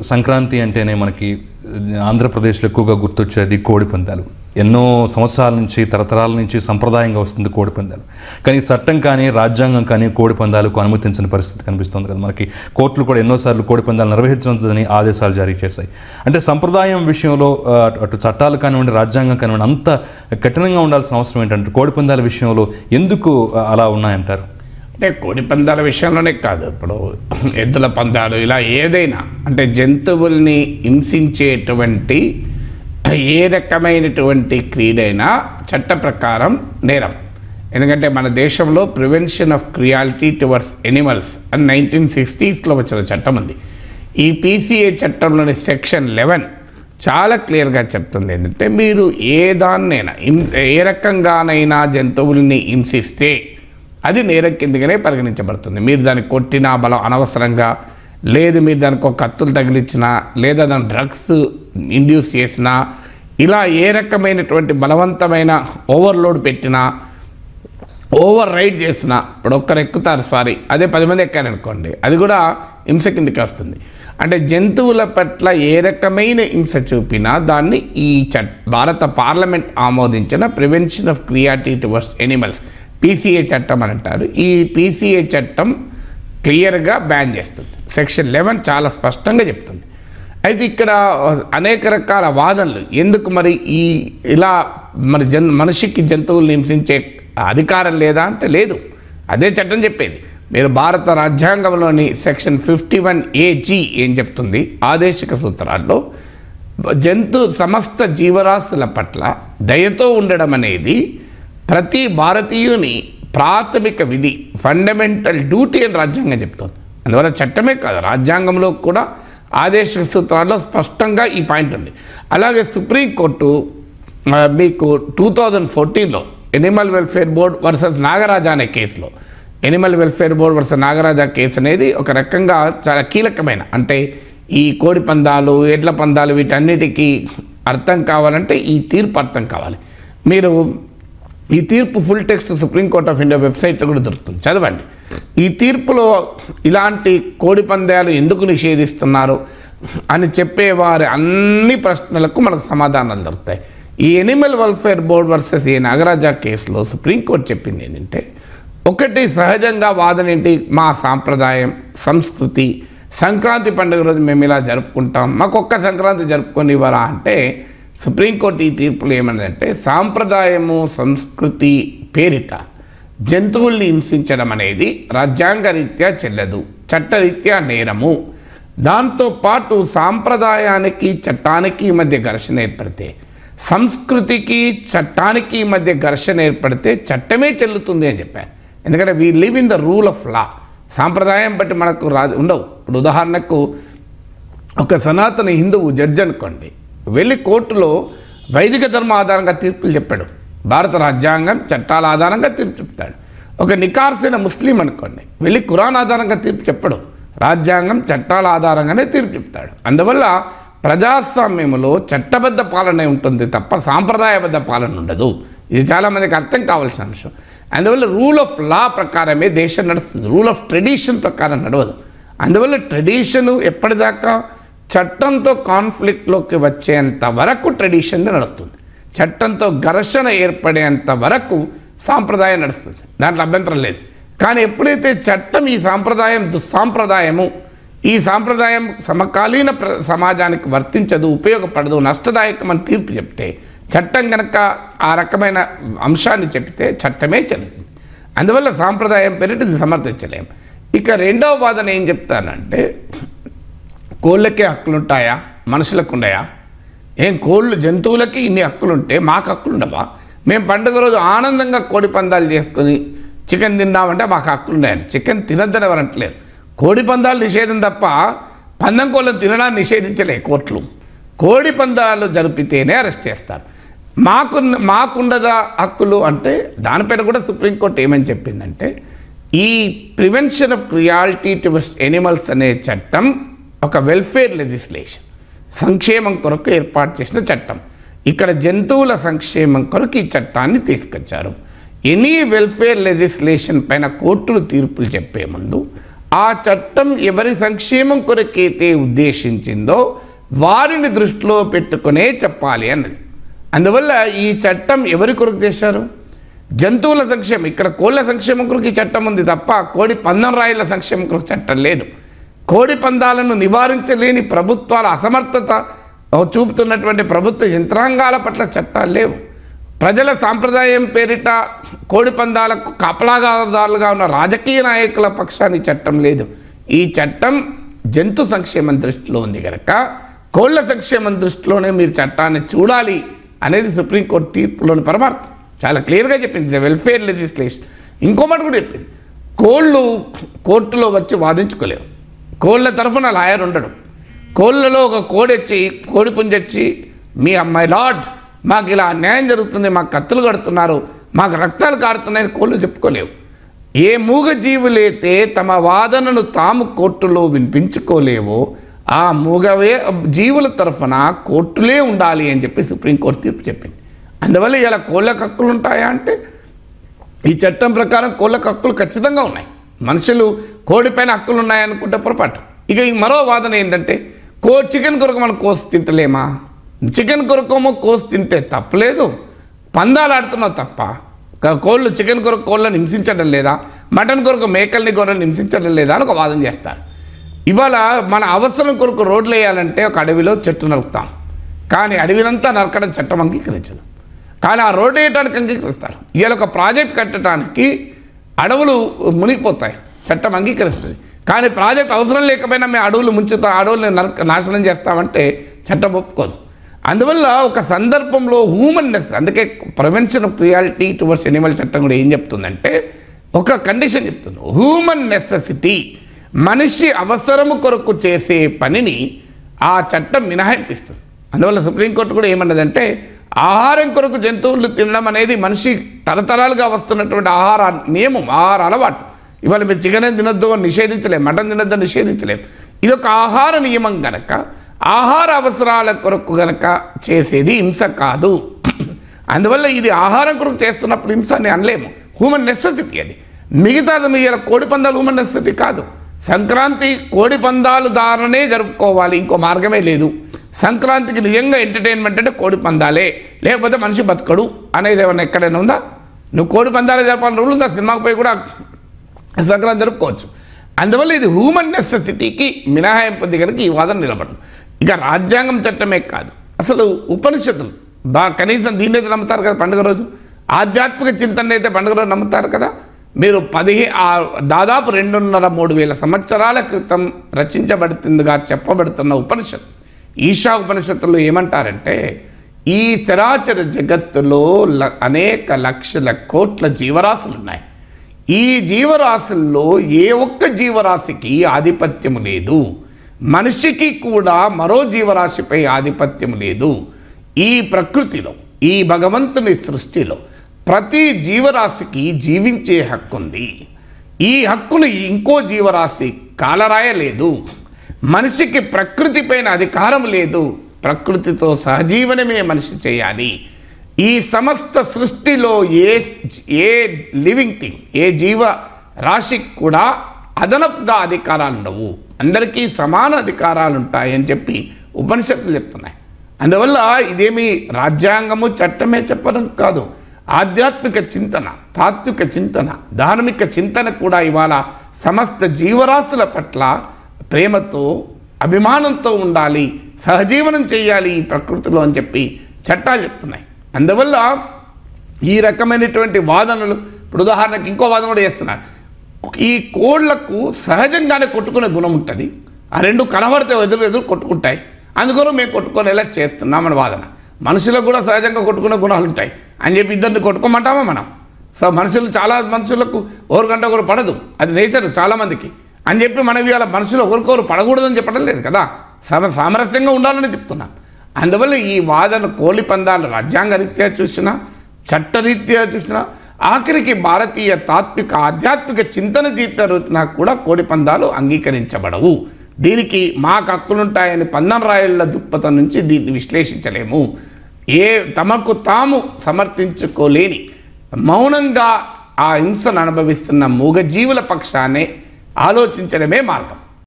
సంక్రాంతి అంటేనే మనకి ఆంధ్రప్రదేశ్లో ఎక్కువగా గుర్తొచ్చేది కోడి పందాలు. ఎన్నో సంవత్సరాల నుంచి తరతరాల నుంచి సంప్రదాయంగా వస్తుంది కోడి పందాలు. కానీ చట్టం కానీ రాజ్యాంగం కానీ కోడి పందాలకు అనుమతించని పరిస్థితి కనిపిస్తుంది కదా. మనకి కోర్టులు కూడా ఎన్నోసార్లు కోడి పందాలు నిర్వహించదని ఆదేశాలు జారీ చేశాయి. అంటే సంప్రదాయం విషయంలో అటు చట్టాలు కానివ్వండి రాజ్యాంగం కానివ్వండి అంత కఠినంగా ఉండాల్సిన అవసరం ఏంటంటే కోడి పందాల విషయంలో ఎందుకు అలా ఉన్నాయంటారు? అంటే కోడి పందాల విషయంలోనే కాదు, ఇప్పుడు ఎద్దుల పందాలు ఇలా ఏదైనా అంటే జంతువుల్ని హింసించేటువంటి ఏ రకమైనటువంటి క్రీడైనా చట్ట ప్రకారం నేరం. ఎందుకంటే మన దేశంలో prevention of cruelty towards animals అని 1960s వచ్చిన చట్టం ఉంది. ఈ PCA చట్టంలోని సెక్షన్ 11 చాలా క్లియర్గా చెప్తుంది ఏంటంటే మీరు ఏ రకంగానైనా జంతువుల్ని హింసిస్తే అది నేరం కిందగానే పరిగణించబడుతుంది. మీరు దాన్ని కొట్టినా బలం అనవసరంగా, లేదు మీరు దానికి ఒక కత్తులు తగిలించినా, లేదా దాని డ్రగ్స్ ఇండ్యూస్ చేసినా, ఇలా ఏ రకమైనటువంటి బలవంతమైన ఓవర్లోడ్ పెట్టినా, ఓవర్ రైడ్ చేసినా, ఇప్పుడు ఒక్కరు ఎక్కుతారు అదే 10 మంది ఎక్కారనుకోండి, అది కూడా హింస కిందకి వస్తుంది. అంటే జంతువుల పట్ల ఏ రకమైన హింస చూపినా దాన్ని ఈ భారత పార్లమెంట్ ఆమోదించిన prevention of cruelty towards animals PCA చట్టం అని అంటారు. ఈ PCA చట్టం క్లియర్గా బ్యాన్ చేస్తుంది. సెక్షన్ 11 చాలా స్పష్టంగా చెప్తుంది. అయితే ఇక్కడ అనేక రకాల వాదనలు, ఎందుకు మరి ఇలా మరి మనిషికి జంతువుల్ని హింసించే అధికారం లేదా అంటే లేదు, అదే చట్టం చెప్పేది. మీరు భారత రాజ్యాంగంలోని సెక్షన్ 51AG ఏం చెప్తుంది, ఆదేశిక సూత్రాల్లో సమస్త జీవరాశుల పట్ల దయతో ఉండడం అనేది ప్రతి భారతీయుని ప్రాథమిక విధి, ఫండమెంటల్ డ్యూటీ అని రాజ్యాంగం చెప్తుంది. అందువల్ల చట్టమే కాదు, రాజ్యాంగంలో కూడా ఆదేశ సూత్రాల్లో స్పష్టంగా ఈ పాయింట్ ఉంది. అలాగే సుప్రీంకోర్టు మీకు 2014లో animal welfare board versus Nagaraja అనే కేసులో, animal welfare board versus Nagaraja కేసు అనేది ఒక రకంగా చాలా కీలకమైన, అంటే ఈ కోడి పందాలు ఎడ్ల పందాలు వీటన్నిటికీ అర్థం కావాలంటే ఈ తీర్పు అర్థం కావాలి. మీరు ఈ తీర్పు full text Supreme Court of India వెబ్సైట్లో కూడా దొరుకుతుంది, చదవండి. ఈ తీర్పులో ఇలాంటి కోడి పందాలు ఎందుకు నిషేధిస్తున్నారు అని చెప్పేవారి అన్ని ప్రశ్నలకు మనకు సమాధానాలు దొరుకుతాయి. ఈ ఎనిమల్ వెల్ఫేర్ బోర్డ్ వర్సెస్ ఈ నాగరాజా కేసులో సుప్రీంకోర్టు చెప్పింది ఏంటంటే, ఒకటి సహజంగా వాదన ఏంటి, మా సాంప్రదాయం సంస్కృతి, సంక్రాంతి పండుగ రోజు మేము ఇలా జరుపుకుంటాం, మాకు ఒక్క సంక్రాంతి జరుపుకొని ఇవ్వరా అంటే సుప్రీంకోర్టు ఈ తీర్పులు ఏమన్నదంటే, సాంప్రదాయము సంస్కృతి పేరిట జంతువుల్ని హింసించడం అనేది రాజ్యాంగరీత్యా చెల్లదు, చట్టరీత్యా నేరము. దాంతోపాటు సాంప్రదాయానికి చట్టానికి మధ్య ఘర్షణ ఏర్పడితే, సంస్కృతికి చట్టానికి మధ్య ఘర్షణ ఏర్పడితే చట్టమే చెల్లుతుంది అని చెప్పారు. ఎందుకంటే we live in the rule of law. సాంప్రదాయం బట్టి మనకు ఉండవు. ఇప్పుడు ఉదాహరణకు ఒక సనాతన హిందువు జడ్జి అనుకోండి, వెళ్ళి కోర్టులో వైదిక ధర్మ ఆధారంగా తీర్పులు చెప్పాడు, భారత రాజ్యాంగం చట్టాల ఆధారంగా తీర్పు చెప్తాడు. ఒక నికార్సైన ముస్లిం అనుకోండి, వెళ్ళి ఖురాన్ ఆధారంగా తీర్పు చెప్పడు, రాజ్యాంగం చట్టాల ఆధారంగానే తీర్పు చెప్తాడు. అందువల్ల ప్రజాస్వామ్యంలో చట్టబద్ధ పాలన ఉంటుంది తప్ప సాంప్రదాయబద్ధ పాలన ఉండదు. ఇది చాలామందికి అర్థం కావాల్సిన అంశం. అందువల్ల రూల్ ఆఫ్ లా ప్రకారమే దేశం నడుస్తుంది, రూల్ ఆఫ్ ట్రెడిషన్ ప్రకారం నడవదు. అందువల్ల ట్రెడిషను ఎప్పటిదాకా చట్టంతో కాన్ఫ్లిక్ట్లోకి వచ్చేంత వరకు ట్రెడిషన్ నడుస్తుంది, చట్టంతో ఘర్షణ ఏర్పడేంత వరకు సాంప్రదాయం నడుస్తుంది, దాంట్లో అభ్యంతరం లేదు. కానీ ఎప్పుడైతే చట్టం ఈ సాంప్రదాయం దుస్సాంప్రదాయము, ఈ సాంప్రదాయం సమకాలీన సమాజానికి వర్తించదు, ఉపయోగపడదు, నష్టదాయకమని తీర్పు చెప్తే, చట్టం కనుక ఆ రకమైన అంశాన్ని చెప్తే చట్టమే చెల్లుతుంది. అందువల్ల సాంప్రదాయం పేరిట ఇది సమర్థించలేం. ఇక రెండవ వాదన ఏం చెప్తానంటే, కోళ్ళకే హక్కులుంటాయా, మనుషులకు ఉన్నాయా? ఏం కోళ్ళు జంతువులకి ఇన్ని హక్కులుంటే మాకు హక్కులు ఉండవా? మేము పండుగ రోజు ఆనందంగా కోడి పందాలు చేసుకుని చికెన్ తిన్నామంటే మాకు హక్కులు ఉన్నాయని. చికెన్ తినద్దని ఎవరు అంటలేరు, కోడి పందాలు నిషేధం తప్ప పందెం కోళ్ళను తినడాన్ని నిషేధించలే కోర్టులు. కోడి పందాలు జరిపితేనే అరెస్ట్ చేస్తారు. మాకుండదా హక్కులు అంటే దానిపైన కూడా సుప్రీంకోర్టు ఏమని చెప్పిందంటే, ఈ prevention of cruelty towards animals అనే చట్టం ఒక వెల్ఫేర్ లెజిస్లేషన్, సంక్షేమం కొరకు ఏర్పాటు చేసిన చట్టం. ఇక్కడ జంతువుల సంక్షేమం కొరకు ఈ చట్టాన్ని తీసుకొచ్చారు. ఎనీ వెల్ఫేర్ లెజిస్లేషన్ పైన కోర్టులు తీర్పులు చెప్పే ముందు ఆ చట్టం ఎవరి సంక్షేమం కొరకైతే ఉద్దేశించిందో వారిని దృష్టిలో పెట్టుకునే చెప్పాలి అన్నది. అందువల్ల ఈ చట్టం ఎవరి కొరకు చేశారు? జంతువుల సంక్షేమం. ఇక్కడ కోళ్ళ సంక్షేమం కొరకు ఈ చట్టం ఉంది తప్ప కోడి పందెం రాయిల సంక్షేమం కొరకు చట్టం లేదు. కోడి పందాలను నివారించలేని ప్రభుత్వాల అసమర్థత చూపుతున్నటువంటి ప్రభుత్వ యంత్రాంగాల పట్ల చట్టాలు లేవు. ప్రజల సాంప్రదాయం పేరిట కోడి పందాలకు కాపలాదారులుగా ఉన్న రాజకీయ నాయకుల పక్షాన్ని చట్టం లేదు. ఈ చట్టం జంతు సంక్షేమం దృష్టిలో ఉంది కనుక కోళ్ళ సంక్షేమం దృష్టిలోనే మీరు చట్టాన్ని చూడాలి అనేది సుప్రీంకోర్టు తీర్పులోని పరమార్థం. చాలా క్లియర్గా చెప్పింది, వెల్ఫేర్ లెజిస్లేషన్. ఇంకో మాట కూడా చెప్పింది, కోళ్ళు కోర్టులో వచ్చి వాదించుకోలేవు. కోళ్ళ తరఫున లాయర్ ఉండడు. కోళ్ళలో ఒక కోడి పుంజొచ్చి మీ మై లార్డ్ మాకు ఇలా అన్యాయం జరుగుతుంది, మాకు కత్తులు కడుతున్నారు, మాకు రక్తాలు కారుతున్నాయని కోళ్ళు చెప్పుకోలేవు. ఏ మూగ జీవులైతే తమ వాదనను తాము కోర్టులో వినిపించుకోలేవో ఆ మూగవే జీవుల తరఫున కోర్టులే ఉండాలి అని చెప్పి సుప్రీంకోర్టు తీర్పు చెప్పింది. అందువల్ల ఇలా కోళ్ళకు హక్కులు ఉంటాయా అంటే ఈ చట్టం ప్రకారం కోళ్ళకు హక్కులు ఖచ్చితంగా ఉన్నాయి. మనుషులు కోడిపైన హక్కులు ఉన్నాయనుకుంటే పొరపాటు. ఇక ఈ మరో వాదన ఏంటంటే చికెన్ కొరకు మనం కోసి తింటలేమా? చికెన్ కొరకేమో కోసి తింటే తప్పలేదు, పందాలు ఆడుతున్నావు తప్ప. కోళ్ళు చికెన్ కొరకు కోళ్ళని హింసించడం లేదా, మటన్ కొరకు మేకల్ని గొర్రెల్ని హింసించడం లేదా అని ఒక వాదన చేస్తారు. ఇవాళ మన అవసరం కొరకు రోడ్లు వేయాలంటే ఒక అడవిలో చెట్టు నరుకుతాం, కానీ అడవినంతా నరకడం చట్టం అంగీకరించదు. కానీ ఆ రోడ్డు వేయడానికి అంగీకరిస్తారు. ఇవాళ ఒక ప్రాజెక్ట్ కట్టడానికి అడవులు మునిగిపోతాయి, చట్టం అంగీకరిస్తుంది. కానీ ప్రాజెక్ట్ అవసరం లేకపోయినా మేము అడవులు అడవులను నాశనం చేస్తామంటే చట్టం ఒప్పుకోదు. అందువల్ల ఒక సందర్భంలో హ్యూమన్నెస్, అందుకే prevention of cruelty towards Animal చట్టం కూడా ఏం చెప్తుందంటే ఒక కండిషన్ చెప్తుంది, హ్యూమన్ నెసెసిటీ, మనిషి అవసరము కొరకు చేసే పనిని ఆ చట్టం మినహాయింపిస్తుంది. అందువల్ల సుప్రీంకోర్టు కూడా ఏమన్నదంటే ఆహారం కొరకు జంతువులు తినడం అనేది మనిషి తరతరాలుగా వస్తున్నటువంటి ఆహార నియమం, ఆహార అలవాటు. ఇవాళ మీరు చికెన్ తినొద్దు అని నిషేధించలేము, మటన్ తినొద్దు అని నిషేధించలేము. ఇది ఒక ఆహార నియమం కనుక ఆహార అవసరాల కొరకు కనుక చేసేది హింస కాదు. అందువల్ల ఇది ఆహారం కొరకు చేస్తున్నప్పుడు హింస అని అనలేము, హ్యూమన్ నెసెసిటీ అది. మిగతాది మీరు కోడి పందాలు హ్యూమన్ నెసెసిటీ కాదు. సంక్రాంతి కోడి పందాలు ద్వారానే జరుపుకోవాలి, ఇంకో మార్గమే లేదు. సంక్రాంతికి నిజంగా ఎంటర్టైన్మెంట్ అంటే కోడి పందాలే, లేకపోతే మనిషి బతకడు అనేది ఏమన్నా ఎక్కడైనా ఉందా? నువ్వు కోడి పందాలే జరపాలని రూల్ ఉందా? సినిమాకి పోయి కూడా సంక్రాంతి జరుపుకోవచ్చు. అందువల్ల ఇది హ్యూమన్ నెసెసిటీకి మినహాయింపు కనుక ఈ వాదన నిలబడదు. ఇక రాజ్యాంగం చట్టమే కాదు, అసలు ఉపనిషత్తులు కనీసం దీన్ని అయితే నమ్ముతారు కదా పండుగ రోజు, ఆధ్యాత్మిక చింతన అయితే పండుగ రోజు నమ్ముతారు కదా. మీరు దాదాపు 2,500-3,000 సంవత్సరాల క్రితం రచించబడుతుందిగా చెప్పబడుతున్న ఉపనిషత్తు ఈశా ఉపనిషత్తులో ఏమంటారంటే ఈ చరాచర జగత్తులో అనేక లక్షల కోట్ల జీవరాశులు ఉన్నాయి. ఈ జీవరాశుల్లో ఏ ఒక్క జీవరాశికి ఆధిపత్యం లేదు, మనిషికి కూడా మరో జీవరాశిపై ఆధిపత్యం లేదు. ఈ ప్రకృతిలో, ఈ భగవంతుని సృష్టిలో ప్రతి జీవరాశికి జీవించే హక్కు ఉంది. ఈ హక్కును ఇంకో జీవరాశి కాలరాయలేదు. మనిషికి ప్రకృతి పైన అధికారం లేదు, ప్రకృతితో సహజీవనమే మనిషి చేయాలి. ఈ సమస్త సృష్టిలో ఏ లివింగ్ థింగ్, ఏ జీవ రాశికి కూడా అదనపుగా అధికారాలు ఉండవు, అందరికీ సమాన అధికారాలు ఉంటాయని చెప్పి ఉపనిషత్తులు చెప్తున్నాయి. అందువల్ల ఇదేమి రాజ్యాంగము చట్టమే చెప్పడం కాదు, ఆధ్యాత్మిక చింతన, తాత్విక చింతన, ధార్మిక చింతన కూడా ఇవాళ సమస్త జీవరాశుల పట్ల ప్రేమతో అభిమానంతో ఉండాలి, సహజీవనం చేయాలి ఈ ప్రకృతిలో అని చెప్పి చట్టాలు చెప్తున్నాయి. అందువల్ల ఈ రకమైనటువంటి వాదనలు, ఇప్పుడు ఉదాహరణకి ఇంకో వాదన కూడా చేస్తున్నారు, ఈ కోళ్లకు సహజంగానే కొట్టుకునే గుణం ఉంటుంది, ఆ రెండు కనబడితే ఎదురు కొట్టుకుంటాయి, అందుకని మేము కొట్టుకునేలా చేస్తున్నామని వాదన. మనుషులకు కూడా సహజంగా కొట్టుకునే గుణాలు ఉంటాయి అని చెప్పి ఇద్దరిని కొట్టుకోమంటామా మనం? సో చాలా మనుషులకు ఒకరికంటే ఒకరు పడదు, అది నేచర్ చాలామందికి అని చెప్పి మనం ఇవాళ మనుషులు ఒకరికొకరు పడకూడదని చెప్పడం లేదు కదా, సామరస్యంగా ఉండాలని చెప్తున్నాం. అందువల్ల ఈ వాదన కోడి పందాలు రాజ్యాంగ రీత్యా చూసినా, చట్టరీత్యా చూసినా, ఆఖరికి భారతీయ తాత్విక ఆధ్యాత్మిక చింతన జీవితం కూడా కోడి పందాలు అంగీకరించబడవు. దీనికి మాకు హక్కులుంటాయని పందెం రాయళ్ళ దృక్పథం నుంచి దీన్ని విశ్లేషించలేము. తమకు తాము సమర్థించుకోలేని మౌనంగా ఆ హింసను అనుభవిస్తున్న మూగజీవుల పక్షానే ఆలోచించడమే మార్గం.